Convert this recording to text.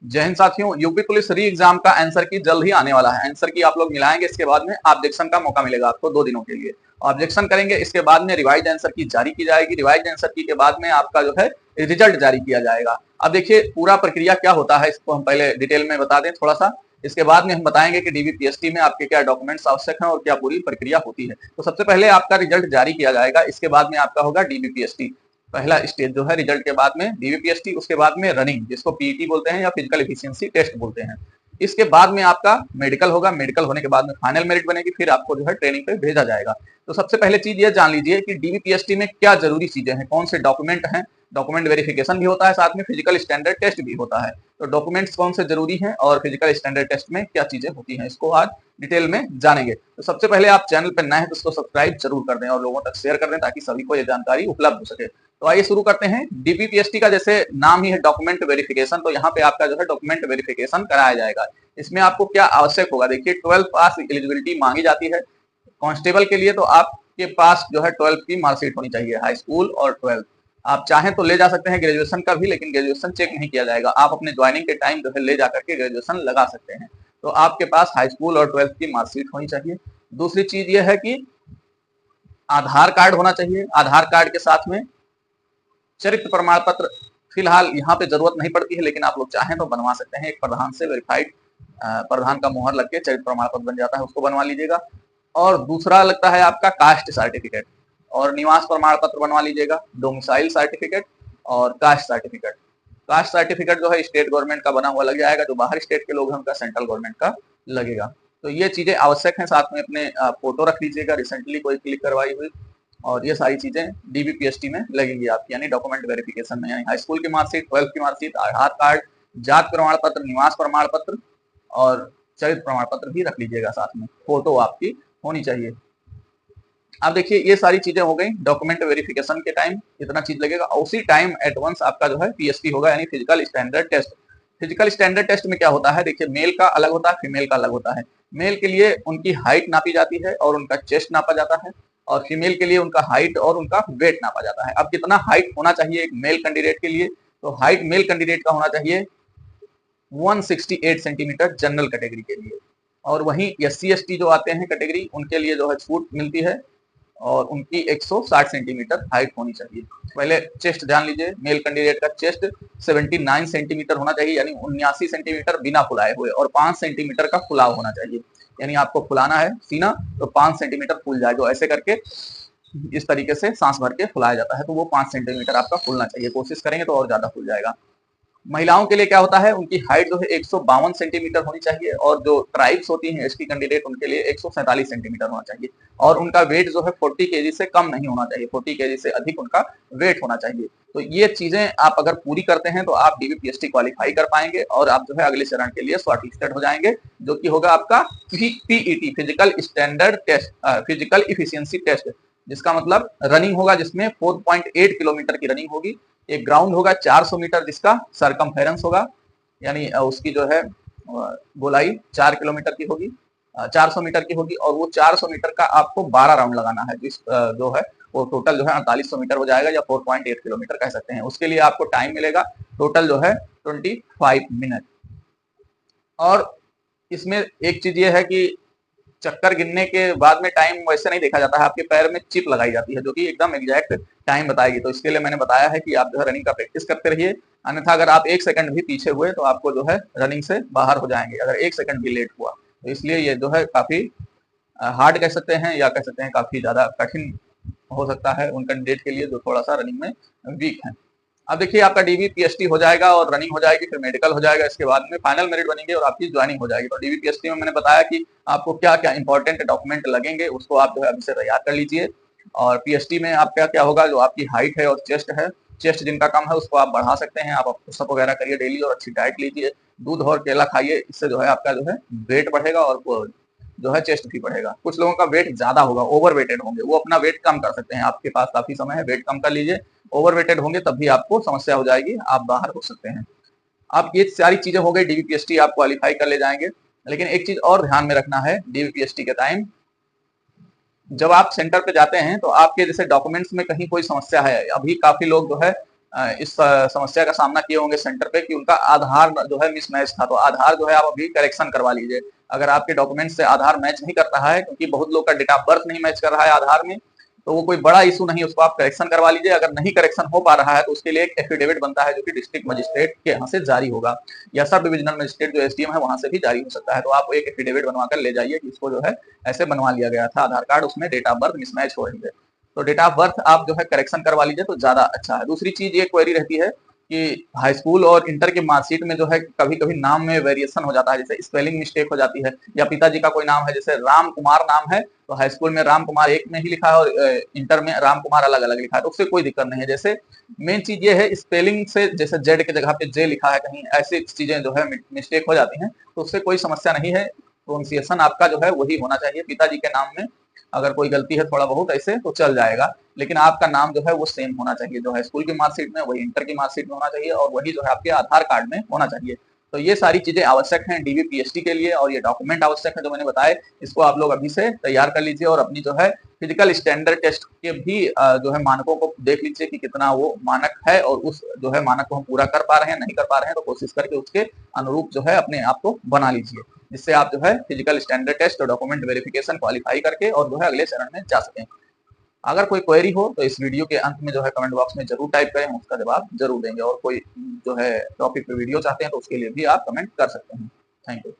जय हिंद साथियों, UP police री एग्जाम का आंसर की जल्द ही आने वाला है। आंसर की आप लोग मिलाएंगे, इसके बाद में ऑब्जेक्शन का मौका मिलेगा आपको 2 दिनों के लिए। ऑब्जेक्शन करेंगे, इसके बाद में रिवाइज आंसर की जारी की जाएगी। रिवाइज आंसर की के बाद में आपका जो है रिजल्ट जारी किया जाएगा। अब देखिए पूरा प्रक्रिया क्या होता है, इसको हम पहले डिटेल में बता दें थोड़ा सा। इसके बाद में हम बताएंगे कि डीबीपीएसटी में आपके क्या डॉक्यूमेंट्स आवश्यक हैं और क्या पूरी प्रक्रिया होती है। तो सबसे पहले आपका रिजल्ट जारी किया जाएगा, इसके बाद में आपका होगा डीबीपीएसटी। पहला स्टेज जो है रिजल्ट के बाद में डीबीपीएसटी, उसके बाद में रनिंग जिसको पीईटी बोलते हैं या फिजिकल एफिशिएंसी टेस्ट बोलते हैं। इसके बाद में आपका मेडिकल होगा, मेडिकल होने के बाद में फाइनल मेरिट बनेगी, फिर आपको जो है ट्रेनिंग पे भेजा जाएगा। तो सबसे पहले चीज ये जान लीजिए कि डीबीपीएसटी में क्या जरूरी चीजें हैं, कौन से डॉक्यूमेंट हैं। डॉक्यूमेंट वेरिफिकेशन भी होता है, साथ में फिजिकल स्टैंडर्ड टेस्ट भी होता है। तो डॉक्यूमेंट्स कौन से जरूरी हैं और फिजिकल स्टैंडर्ड टेस्ट में क्या चीजें होती हैं, इसको आज डिटेल में जानेंगे। तो सबसे पहले आप चैनल पर नए हैं तो उसको सब्सक्राइब जरूर कर दें और लोगों तक शेयर कर दें ताकि सभी को ये जानकारी उपलब्ध हो सके। तो आइए शुरू करते हैं। डीबीपीएसटी का जैसे नाम ही है डॉक्यूमेंट वेरिफिकेशन, तो यहाँ पे आपका जो है डॉक्यूमेंट वेरिफिकेशन कराया जाएगा। इसमें आपको क्या आवश्यक होगा, देखिए 12 पास एलिजिबिलिटी मांगी जाती है कांस्टेबल के लिए। तो आपके पास जो है 12 की मार्कशीट होनी चाहिए, हाई स्कूल और 12। आप चाहें तो ले जा सकते हैं ग्रेजुएशन का भी, लेकिन ग्रेजुएशन चेक नहीं किया जाएगा। आप अपने ज्वाइनिंग के टाइम जो है ले जाकर के ग्रेजुएशन लगा सकते हैं। तो आपके पास हाई स्कूल और 12 की मार्कशीट होनी चाहिए। दूसरी चीज ये है कि आधार कार्ड होना चाहिए। आधार कार्ड के साथ में चरित्र प्रमाण पत्र फिलहाल यहाँ पे जरूरत नहीं पड़ती है, लेकिन आप लोग चाहें तो बनवा सकते हैं। एक प्रधान से वेरीफाइड प्रधान का मुहर लग के चरित्र प्रमाण पत्र बन जाता है, उसको बनवा लीजिएगा। और दूसरा लगता है आपका कास्ट सर्टिफिकेट और निवास प्रमाण पत्र बनवा लीजिएगा, डोमिसाइल सर्टिफिकेट और कास्ट सर्टिफिकेट। कास्ट सर्टिफिकेट जो है स्टेट गवर्नमेंट का बना हुआ लग जाएगा, जो बाहर स्टेट के लोग हैं उनका सेंट्रल गवर्नमेंट का लगेगा। तो ये चीजें आवश्यक हैं। साथ में अपने फोटो रख लीजिएगा, रिसेंटली कोई क्लिक करवाई हुई, और ये सारी चीजें डीबीपीएसटी में लगेंगी आपकी, यानी डॉक्यूमेंट वेरिफिकेशन में। यानी हाई स्कूल की मार्कशीट, 12 की मार्कशीट, आधार कार्ड, जात प्रमाण पत्र, निवास प्रमाण पत्र और चरित्र प्रमाण पत्र भी रख लीजिएगा, साथ में फोटो आपकी होनी चाहिए। अब देखिए ये सारी चीजें हो गई डॉक्यूमेंट वेरिफिकेशन के टाइम, इतना चीज लगेगा। उसी टाइम एडवांस आपका जो है पीएसटी होगा, यानी physical standard test. Physical standard test में क्या होता है, देखिए मेल का अलग होता है, फीमेल का अलग होता है। मेल के लिए उनकी हाइट नापी जाती है और उनका चेस्ट नापा जाता है, और फीमेल के लिए उनका हाइट और उनका वेट नापा जाता है। अब कितना हाइट होना चाहिए एक मेल कैंडिडेट के लिए, तो हाइट मेल कैंडिडेट का होना चाहिए 168 सेंटीमीटर जनरल कैटेगरी के लिए। और वहीं SC ST जो आते हैं कैटेगरी, उनके लिए जो है छूट मिलती है और उनकी 160 सेंटीमीटर हाइट होनी चाहिए। पहले चेस्ट ध्यान लीजिए, मेल कैंडिडेट का चेस्ट 79 सेंटीमीटर होना चाहिए, यानी 79 सेंटीमीटर बिना फुलाए हुए, और 5 सेंटीमीटर का फुलाव होना चाहिए। यानी आपको फुलाना है सीना तो 5 सेंटीमीटर फूल जाए, जो ऐसे करके इस तरीके से सांस भर के फुलाया जाता है, तो वो 5 सेंटीमीटर आपका फूलना चाहिए। कोशिश करेंगे तो और ज्यादा फूल जाएगा। महिलाओं के लिए क्या होता है, उनकी हाइट जो है 152 सेंटीमीटर होनी चाहिए, और जो ट्राइब्स होती हैं एसटी कैंडिडेट, उनके लिए 147 सेंटीमीटर होना चाहिए। और उनका वेट जो है 40 केजी से कम नहीं होना चाहिए, 40 केजी से अधिक उनका वेट होना चाहिए। तो ये चीजें आप अगर पूरी करते हैं तो आप डीबीपीएसटी क्वालिफाई कर पाएंगे और आप जो है अगले चरण के लिए शॉर्टलिस्टेड हो जाएंगे, जो कि होगा आपका PET, physical standard test, physical efficiency test, जिसका मतलब रनिंग होगा, जिसमें 4.8 किलोमीटर की रनिंग होगी। एक ग्राउंड होगा 400 मीटर, जिसका सरकमफेरेंस होगा, यानी उसकी जो है गोलाई 4 किलोमीटर की होगी, 400 मीटर की होगी। और वो 400 मीटर का आपको 12 राउंड लगाना है, जिस जो है वो टोटल जो है 4800 मीटर हो जाएगा, या 4.8 किलोमीटर कह सकते हैं। उसके लिए आपको टाइम मिलेगा टोटल जो है 25 मिनट। और इसमें एक चीज ये है कि चक्कर गिनने के बाद में टाइम वैसे नहीं देखा जाता है, आपके पैर में चिप लगाई जाती है जो कि एकदम एग्जैक्ट टाइम बताएगी। तो इसके लिए मैंने बताया है कि आप जो है रनिंग का प्रैक्टिस करते रहिए, अन्यथा अगर आप 1 सेकंड भी पीछे हुए तो आपको जो है रनिंग से बाहर हो जाएंगे, अगर 1 सेकंड भी लेट हुआ। तो इसलिए ये जो है काफी हार्ड कह सकते हैं, या कह सकते हैं काफी ज्यादा कठिन हो सकता है उन कैंडिडेट के लिए जो थोड़ा सा रनिंग में वीक है। अब देखिए आपका डीबीपीएसटी हो जाएगा और रनिंग हो जाएगी, फिर मेडिकल हो जाएगा, इसके बाद में फाइनल मेरिट बनेंगे और आपकी ज्वाइनिंग हो जाएगी। तो डीबीपीएसटी में मैंने बताया कि आपको क्या क्या इंपॉर्टेंट डॉक्यूमेंट लगेगे, उसको आप जो है अभी से तैयार कर लीजिए। और पीएसटी में आपका क्या होगा, जो आपकी हाइट है और चेस्ट है, चेस्ट जिनका कम है उसको आप बढ़ा सकते हैं। आप पुशअप वगैरह करिए डेली और अच्छी डाइट लीजिए, दूध और केला खाइए, इससे जो है आपका जो है वेट बढ़ेगा और जो है चेस्ट भी बढ़ेगा। कुछ लोगों का वेट ज्यादा होगा, ओवर वेटेड होंगे, वो अपना वेट कम कर सकते हैं, आपके पास काफी समय है, वेट कम कर लीजिए। ओवर वेटेड होंगे तब भी आपको समस्या हो जाएगी, आप बाहर हो सकते हैं। आप ये सारी चीजें हो गई, डीबीपीएसटी आप क्वालिफाई कर ले जाएंगे। लेकिन एक चीज और ध्यान में रखना है डीबीपीएसटी के टाइम, जब आप सेंटर पे जाते हैं तो आपके जैसे डॉक्यूमेंट्स में कहीं कोई समस्या है, अभी काफी लोग जो है इस समस्या का सामना किए होंगे सेंटर पे कि उनका आधार जो है मिसमैच था। तो आधार जो है आप अभी करेक्शन करवा लीजिए। अगर आपके डॉक्यूमेंट से आधार मैच नहीं करता है, क्योंकि बहुत लोग का डेट ऑफ बर्थ नहीं मैच कर रहा है आधार में, तो वो कोई बड़ा इशू नहीं, उसको आप करेक्शन करवा लीजिए। अगर नहीं करेक्शन हो पा रहा है तो उसके लिए एक एफिडेविट बनता है जो कि डिस्ट्रिक्ट मजिस्ट्रेट के यहाँ से जारी होगा, या सब डिविजनल मजिस्ट्रेट जो एसडीएम है वहां से भी जारी हो सकता है। तो आप एक एफिडेविट बनवाकर ले जाइए कि इसको जो है ऐसे बनवा लिया गया था आधार कार्ड, उसमें डेट ऑफ बर्थ मिसमैच हो रही है। तो डेट ऑफ बर्थ आप जो है करेक्शन करवा लीजिए तो ज्यादा अच्छा है। दूसरी चीज ये क्वेरी रहती है कि हाई स्कूल और इंटर के मार्कशीट में जो है कभी कभी नाम में वेरिएशन हो जाता है, जैसे स्पेलिंग मिस्टेक हो जाती है, या पिताजी का कोई नाम है जैसे राम कुमार नाम है तो हाई स्कूल में राम कुमार एक में ही लिखा है और इंटर में राम कुमार अलग अलग लिखा है, तो उससे कोई दिक्कत नहीं है। जैसे मेन चीज ये है स्पेलिंग से, जैसे जेड के जगह पे जे लिखा है कहीं, ऐसी चीजें जो है मिस्टेक हो जाती हैं, तो उससे कोई समस्या नहीं है। प्रोनाउंसिएशन आपका जो है वही होना चाहिए। पिताजी के नाम में अगर कोई गलती है थोड़ा बहुत ऐसे तो चल जाएगा, लेकिन आपका नाम जो है वो सेम होना चाहिए, जो है स्कूल की मार्कशीट में वही इंटर की मार्कशीट में होना चाहिए, और वही जो है आपके आधार कार्ड में होना चाहिए। तो ये सारी चीजें आवश्यक हैं डीवी पीएचडी के लिए, और ये डॉक्यूमेंट आवश्यक है जो मैंने बताए, इसको आप लोग अभी से तैयार कर लीजिए। और अपनी जो है फिजिकल स्टैंडर्ड टेस्ट के भी जो है मानकों को देख लीजिए कि कितना वो मानक है, और उस जो है मानक को हम पूरा कर पा रहे हैं नहीं कर पा रहे हैं, तो कोशिश करके उसके अनुरूप जो है अपने आप को बना लीजिए, जिससे आप जो है फिजिकल स्टैंडर्ड टेस्ट और डॉक्यूमेंट वेरिफिकेशन क्वालिफाई करके और जो है अगले चरण में जा सकें। अगर कोई क्वेरी हो तो इस वीडियो के अंत में जो है कमेंट बॉक्स में जरूर टाइप करें, हम उसका जवाब जरूर देंगे। और कोई जो है टॉपिक पे वीडियो चाहते हैं तो उसके लिए भी आप कमेंट कर सकते हैं। Thank you.